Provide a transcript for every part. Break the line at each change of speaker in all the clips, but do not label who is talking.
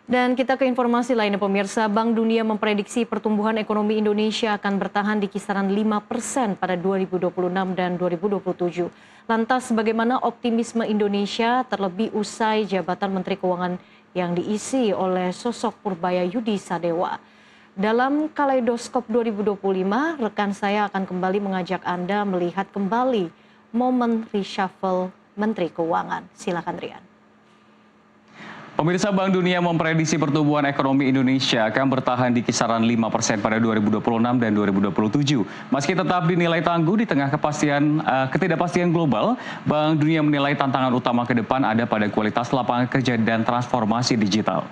Dan kita ke informasi lainnya pemirsa, Bank Dunia memprediksi pertumbuhan ekonomi Indonesia akan bertahan di kisaran 5% pada 2026 dan 2027. Lantas bagaimana optimisme Indonesia terlebih usai jabatan Menteri Keuangan yang diisi oleh sosok Purbaya Yudi Sadewa. Dalam Kaleidoskop 2025, rekan saya akan kembali mengajak Anda melihat kembali momen reshuffle Menteri Keuangan. Silakan Rian.
Pemirsa, Bank Dunia memprediksi pertumbuhan ekonomi Indonesia akan bertahan di kisaran 5% pada 2026 dan 2027. Meski tetap dinilai tangguh di tengah ketidakpastian global, Bank Dunia menilai tantangan utama ke depan ada pada kualitas lapangan kerja dan transformasi digital.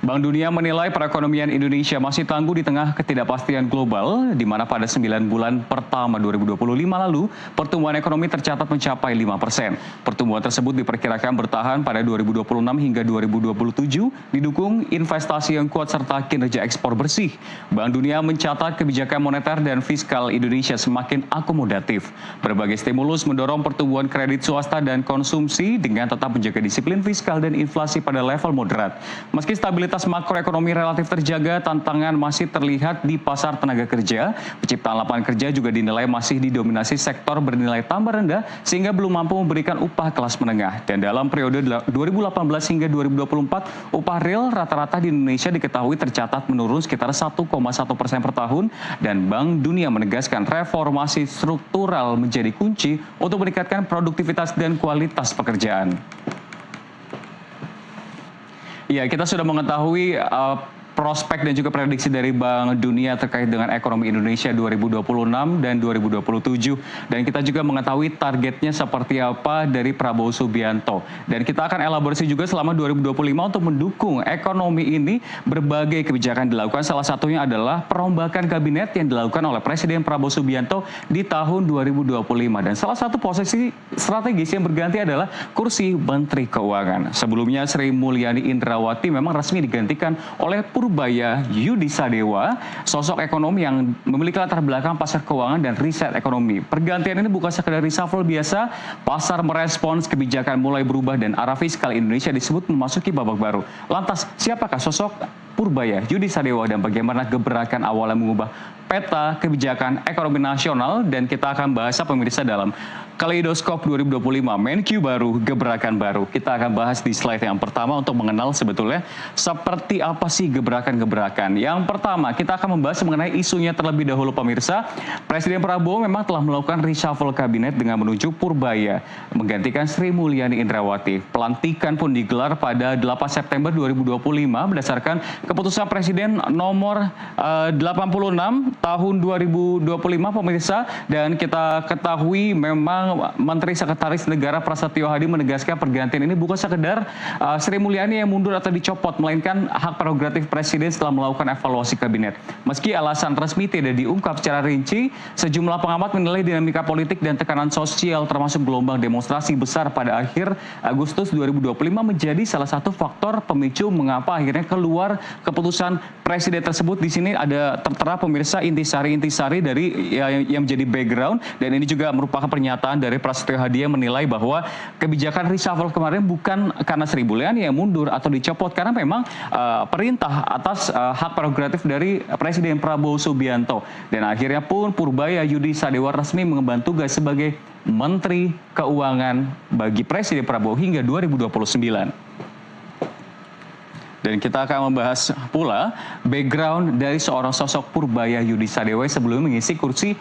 Bank Dunia menilai perekonomian Indonesia masih tangguh di tengah ketidakpastian global, di mana pada 9 bulan pertama 2025 lalu, pertumbuhan ekonomi tercatat mencapai 5%. Pertumbuhan tersebut diperkirakan bertahan pada 2026 hingga 2027, didukung investasi yang kuat serta kinerja ekspor bersih. Bank Dunia mencatat kebijakan moneter dan fiskal Indonesia semakin akomodatif. Berbagai stimulus mendorong pertumbuhan kredit swasta dan konsumsi dengan tetap menjaga disiplin fiskal dan inflasi pada level moderat. Meski stabilitas makroekonomi relatif terjaga, tantangan masih terlihat di pasar tenaga kerja. Penciptaan lapangan kerja juga dinilai masih didominasi sektor bernilai tambah rendah sehingga belum mampu memberikan upah kelas menengah. Dan dalam periode 2018 hingga 2024, upah real rata-rata di Indonesia diketahui tercatat menurun sekitar 1,1% per tahun, dan Bank Dunia menegaskan reformasi struktural menjadi kunci untuk meningkatkan produktivitas dan kualitas pekerjaan. Ya, kita sudah mengetahui prospek dan juga prediksi dari Bank Dunia terkait dengan ekonomi Indonesia 2026 dan 2027. Dan kita juga mengetahui targetnya seperti apa dari Prabowo Subianto. Dan kita akan elaborasi juga selama 2025 untuk mendukung ekonomi ini. Berbagai kebijakan dilakukan, salah satunya adalah perombakan kabinet yang dilakukan oleh Presiden Prabowo Subianto di tahun 2025. Dan salah satu posisi strategis yang berganti adalah kursi Menteri Keuangan. Sebelumnya Sri Mulyani Indrawati memang resmi digantikan oleh Purbaya Yudi Sadewa, sosok ekonomi yang memiliki latar belakang pasar keuangan dan riset ekonomi. Pergantian ini bukan sekedar reshuffle biasa, pasar merespons kebijakan mulai berubah dan arah fiskal Indonesia disebut memasuki babak baru. Lantas, siapakah sosok Purbaya Yudi Sadewa dan bagaimana gebrakan awalnya mengubah peta kebijakan ekonomi nasional? Dan kita akan bahas pemirsa dalam Kaleidoskop 2025, Menkyu baru, gebrakan baru. Kita akan bahas di slide yang pertama untuk mengenal sebetulnya seperti apa sih gebrakan-gebrakan. Yang pertama, kita akan membahas mengenai isunya terlebih dahulu pemirsa. Presiden Prabowo memang telah melakukan reshuffle kabinet dengan menunjuk Purbaya menggantikan Sri Mulyani Indrawati. Pelantikan pun digelar pada 8 September 2025 berdasarkan keputusan Presiden nomor 86 tahun 2025 pemirsa. Dan kita ketahui memang Menteri Sekretaris Negara Prasetyo Hadi menegaskan pergantian ini bukan sekedar Sri Mulyani yang mundur atau dicopot, melainkan hak prerogatif Presiden setelah melakukan evaluasi kabinet. Meski alasan resmi tidak diungkap secara rinci, sejumlah pengamat menilai dinamika politik dan tekanan sosial termasuk gelombang demonstrasi besar pada akhir Agustus 2025 menjadi salah satu faktor pemicu mengapa akhirnya keluar keputusan Presiden tersebut. Di sini ada tertera pemirsa intisari-intisari dari yang menjadi background, dan ini juga merupakan pernyataan dari Prasetyo Hadi yang menilai bahwa kebijakan reshuffle kemarin bukan karena Sri Mulyani yang mundur atau dicopot, karena memang perintah atas hak prerogatif dari Presiden Prabowo Subianto. Dan akhirnya pun Purbaya Yudi Sadewa resmi mengemban tugas sebagai Menteri Keuangan bagi Presiden Prabowo hingga 2029. Dan kita akan membahas pula background dari seorang sosok Purbaya Yudi Sadewa sebelum mengisi kursi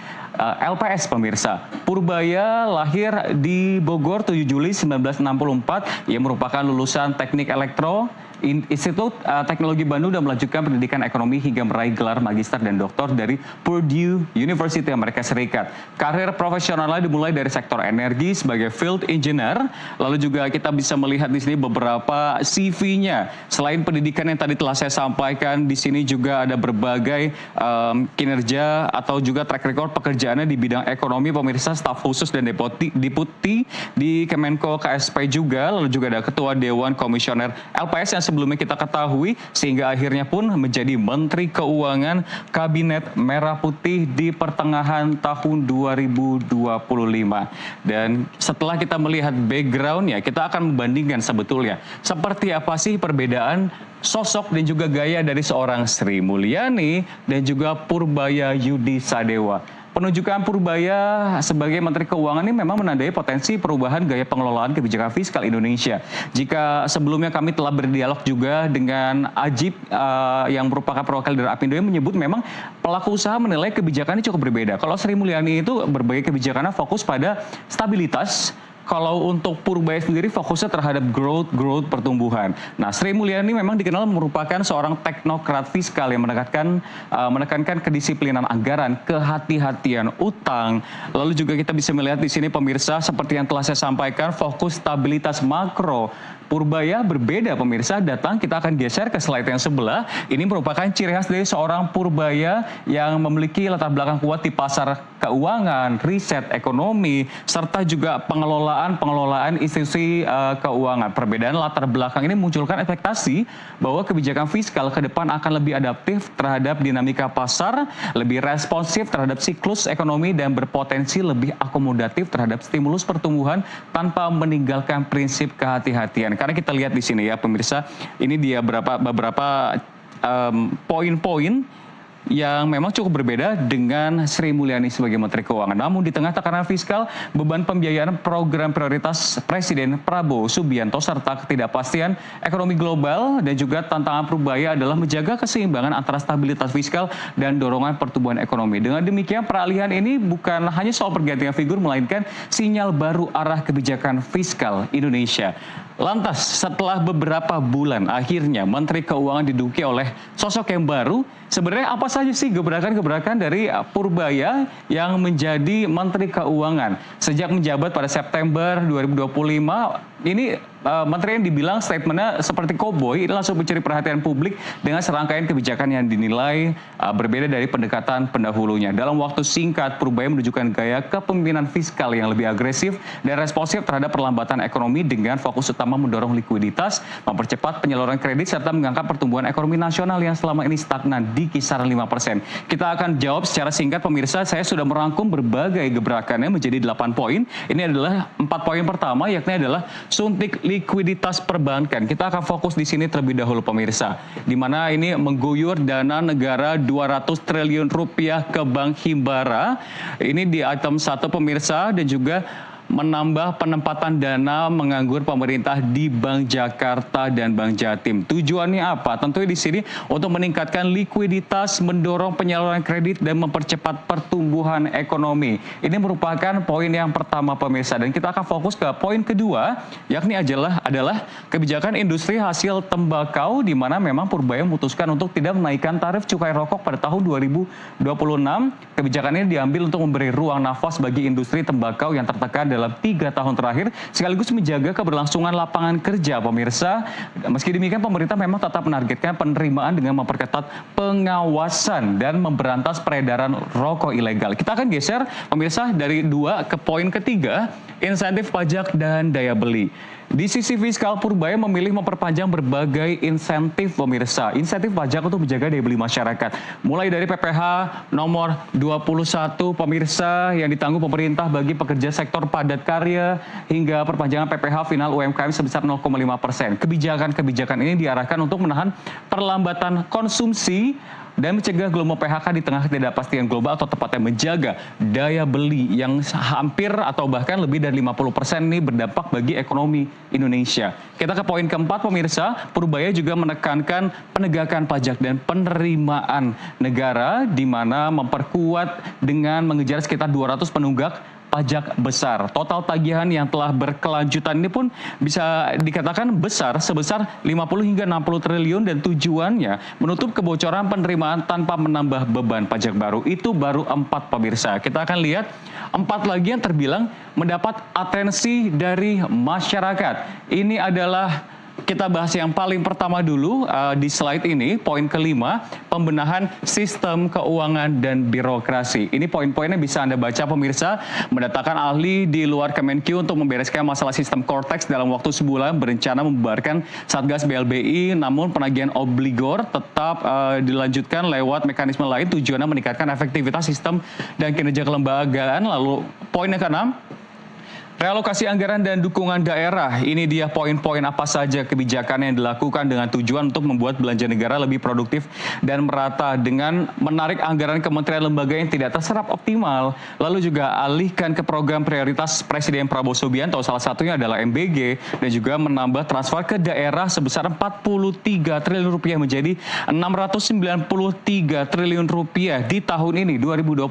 LPS pemirsa. Purbaya lahir di Bogor 7 Juli 1964. Ia merupakan lulusan Teknik Elektro Institut Teknologi Bandung dan melanjutkan pendidikan ekonomi hingga meraih gelar magister dan doktor dari Purdue University Amerika Serikat. Karir profesionalnya dimulai dari sektor energi sebagai field engineer. Lalu juga kita bisa melihat di sini beberapa CV-nya. Selain pendidikan yang tadi telah saya sampaikan. Di sini juga ada berbagai kinerja atau juga track record pekerjaannya di bidang ekonomi, pemirsa, staf khusus dan deputi di Kemenko KSP juga. Lalu juga ada Ketua Dewan Komisioner LPS yang sebelumnya kita ketahui, sehingga akhirnya pun menjadi Menteri Keuangan Kabinet Merah Putih di pertengahan tahun 2025. Dan setelah kita melihat background-nya, kita akan membandingkan sebetulnya seperti apa sih perbedaan sosok dan juga gaya dari seorang Sri Mulyani dan juga Purbaya Yudi Sadewa. Penunjukan Purbaya sebagai Menteri Keuangan ini memang menandai potensi perubahan gaya pengelolaan kebijakan fiskal Indonesia. Jika sebelumnya kami telah berdialog juga dengan Ajib yang merupakan perwakilan dari Apindo yang menyebut memang pelaku usaha menilai kebijakannya cukup berbeda. Kalau Sri Mulyani itu berbagai kebijakannya fokus pada stabilitas. Kalau untuk Purbaya sendiri fokusnya terhadap growth pertumbuhan. Nah, Sri Mulyani memang dikenal merupakan seorang teknokrat fiskal yang menekankan kedisiplinan anggaran, kehati-hatian utang. Lalu juga kita bisa melihat di sini pemirsa seperti yang telah saya sampaikan, fokus stabilitas makro. Purbaya berbeda pemirsa, datang kita akan geser ke slide yang sebelah. Ini merupakan ciri khas dari seorang Purbaya yang memiliki latar belakang kuat di pasar keuangan, riset ekonomi, serta juga pengelolaan institusi keuangan. Perbedaan latar belakang ini munculkan ekspektasi bahwa kebijakan fiskal ke depan akan lebih adaptif terhadap dinamika pasar, lebih responsif terhadap siklus ekonomi, dan berpotensi lebih akomodatif terhadap stimulus pertumbuhan tanpa meninggalkan prinsip kehati-hatian. Karena kita lihat di sini ya pemirsa, ini dia beberapa poin-poin yang memang cukup berbeda dengan Sri Mulyani sebagai Menteri Keuangan. Namun di tengah tekanan fiskal, beban pembiayaan program prioritas Presiden Prabowo Subianto serta ketidakpastian ekonomi global dan juga tantangan Purbaya adalah menjaga keseimbangan antara stabilitas fiskal dan dorongan pertumbuhan ekonomi. Dengan demikian, peralihan ini bukan hanya soal pergantian figur, melainkan sinyal baru arah kebijakan fiskal Indonesia. Lantas, setelah beberapa bulan, akhirnya Menteri Keuangan diduduki oleh sosok yang baru. Sebenarnya apa saja sih gebrakan-gebrakan dari Purbaya yang menjadi Menteri Keuangan? Sejak menjabat pada September 2025, ini menteri yang dibilang statementnya seperti koboi, ini langsung mencuri perhatian publik dengan serangkaian kebijakan yang dinilai berbeda dari pendekatan pendahulunya. Dalam waktu singkat, Purbaya menunjukkan gaya kepemimpinan fiskal yang lebih agresif dan responsif terhadap perlambatan ekonomi dengan fokus utama mendorong likuiditas, mempercepat penyaluran kredit, serta mengangkat pertumbuhan ekonomi nasional yang selama ini stagnan di kisaran 5%. Kita akan jawab secara singkat pemirsa, saya sudah merangkum berbagai gebrakannya menjadi 8 poin. Ini adalah 4 poin pertama, yakni adalah suntik likuiditas perbankan. Kita akan fokus di sini terlebih dahulu pemirsa, di mana ini mengguyur dana negara 200 triliun rupiah ke Bank Himbara. Ini di item 1 pemirsa, dan juga menambah penempatan dana menganggur pemerintah di Bank Jakarta dan Bank Jatim. Tujuannya apa? Tentunya di sini untuk meningkatkan likuiditas, mendorong penyaluran kredit, dan mempercepat pertumbuhan ekonomi. Ini merupakan poin yang pertama pemirsa, dan kita akan fokus ke poin kedua, yakni adalah kebijakan industri hasil tembakau, di mana memang Purbaya memutuskan untuk tidak menaikkan tarif cukai rokok pada tahun 2026. Kebijakan ini diambil untuk memberi ruang nafas bagi industri tembakau yang tertekan dalam 3 tahun terakhir, sekaligus menjaga keberlangsungan lapangan kerja pemirsa. Meski demikian, pemerintah memang tetap menargetkan penerimaan dengan memperketat pengawasan dan memberantas peredaran rokok ilegal. Kita akan geser pemirsa dari 2 ke poin ketiga, insentif pajak dan daya beli. Di sisi fiskal, Purbaya memilih memperpanjang berbagai insentif pemirsa. Insentif pajak untuk menjaga daya beli masyarakat. Mulai dari PPh nomor 21 pemirsa yang ditanggung pemerintah bagi pekerja sektor padat karya, hingga perpanjangan PPh final UMKM sebesar 0,5%. Kebijakan-kebijakan ini diarahkan untuk menahan perlambatan konsumsi dan mencegah gelombang PHK di tengah ketidakpastian global, atau tepatnya menjaga daya beli yang hampir atau bahkan lebih dari 50% ini berdampak bagi ekonomi Indonesia. Kita ke poin keempat pemirsa, Purbaya juga menekankan penegakan pajak dan penerimaan negara, di mana memperkuat dengan mengejar sekitar 200 penunggak pajak besar. Total tagihan yang telah berkelanjutan ini pun bisa dikatakan besar, sebesar 50 hingga 60 triliun, dan tujuannya menutup kebocoran penerimaan tanpa menambah beban pajak baru. Itu baru 4 pemirsa. Kita akan lihat 4 lagi yang terbilang mendapat atensi dari masyarakat. Ini adalah kita bahas yang paling pertama dulu di slide ini, poin kelima, pembenahan sistem keuangan dan birokrasi. Ini poin-poinnya bisa Anda baca pemirsa, mendatangkan ahli di luar Kemenkyu untuk membereskan masalah sistem Cortex dalam waktu sebulan, berencana membubarkan Satgas BLBI, namun penagihan obligor tetap dilanjutkan lewat mekanisme lain, tujuannya meningkatkan efektivitas sistem dan kinerja kelembagaan. Lalu poin yang keenam, realokasi anggaran dan dukungan daerah. Ini dia poin-poin apa saja kebijakan yang dilakukan dengan tujuan untuk membuat belanja negara lebih produktif dan merata dengan menarik anggaran kementerian lembaga yang tidak terserap optimal. Lalu juga alihkan ke program prioritas Presiden Prabowo Subianto, salah satunya adalah MBG, dan juga menambah transfer ke daerah sebesar 43 triliun rupiah menjadi 693 triliun rupiah di tahun ini 2026.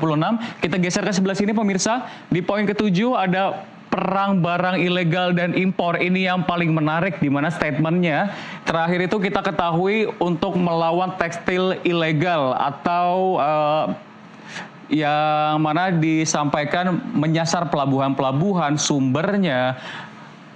Kita geser ke sebelah sini pemirsa. Di poin ketujuh ada perang barang ilegal dan impor. Ini yang paling menarik, di mana statementnya terakhir itu kita ketahui untuk melawan tekstil ilegal atau yang mana disampaikan menyasar pelabuhan-pelabuhan, sumbernya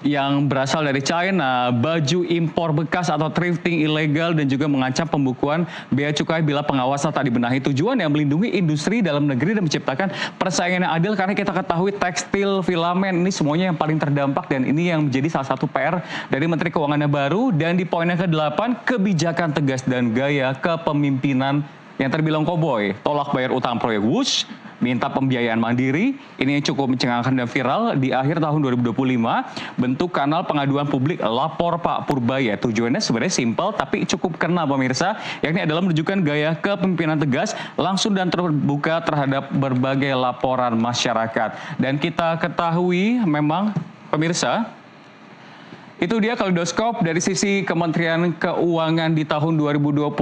yang berasal dari China, baju impor bekas atau thrifting ilegal, dan juga mengancam pembukuan bea cukai bila pengawasan tak dibenahi. Tujuan yang melindungi industri dalam negeri dan menciptakan persaingan yang adil, karena kita ketahui tekstil, filamen ini semuanya yang paling terdampak, dan ini yang menjadi salah satu PR dari Menteri Keuangan yang baru. Dan di poin yang ke-8, kebijakan tegas dan gaya kepemimpinan yang terbilang koboi, tolak bayar utang proyek WUSH, minta pembiayaan mandiri, ini yang cukup mencengangkan dan viral di akhir tahun 2025, bentuk kanal pengaduan publik Lapor Pak Purbaya. Tujuannya sebenarnya simpel tapi cukup kena pemirsa, yakni adalah menunjukkan gaya kepemimpinan tegas, langsung dan terbuka terhadap berbagai laporan masyarakat. Dan kita ketahui memang pemirsa, itu dia kaleidoskop dari sisi Kementerian Keuangan di tahun 2025,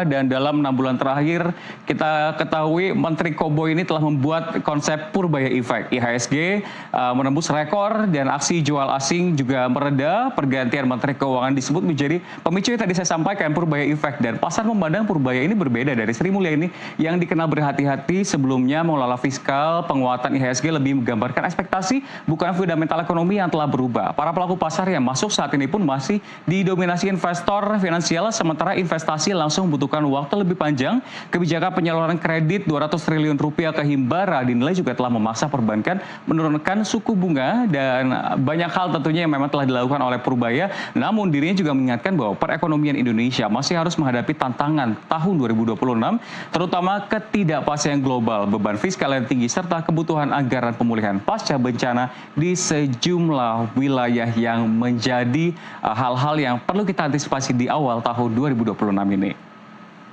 dan dalam 6 bulan terakhir kita ketahui Menteri Koboi ini telah membuat konsep Purbaya Effect. IHSG menembus rekor dan aksi jual asing juga mereda. Pergantian Menteri Keuangan disebut menjadi pemicu yang tadi saya sampaikan, Purbaya Effect, dan pasar memandang Purbaya ini berbeda dari Sri Mulyani yang dikenal berhati-hati sebelumnya mengelola fiskal. Penguatan IHSG lebih menggambarkan ekspektasi, bukan fundamental ekonomi yang telah berubah. Para pelaku pasar yang masuk saat ini pun masih didominasi investor finansial, sementara investasi langsung membutuhkan waktu lebih panjang. Kebijakan penyaluran kredit 200 triliun rupiah ke Himbara dinilai juga telah memaksa perbankan menurunkan suku bunga, dan banyak hal tentunya yang memang telah dilakukan oleh Purbaya. Namun dirinya juga mengingatkan bahwa perekonomian Indonesia masih harus menghadapi tantangan tahun 2026, terutama ketidakpastian global, beban fiskal yang tinggi, serta kebutuhan anggaran pemulihan pasca bencana di sejumlah wilayah yang menjadi hal-hal yang perlu kita antisipasi di awal tahun 2026 ini.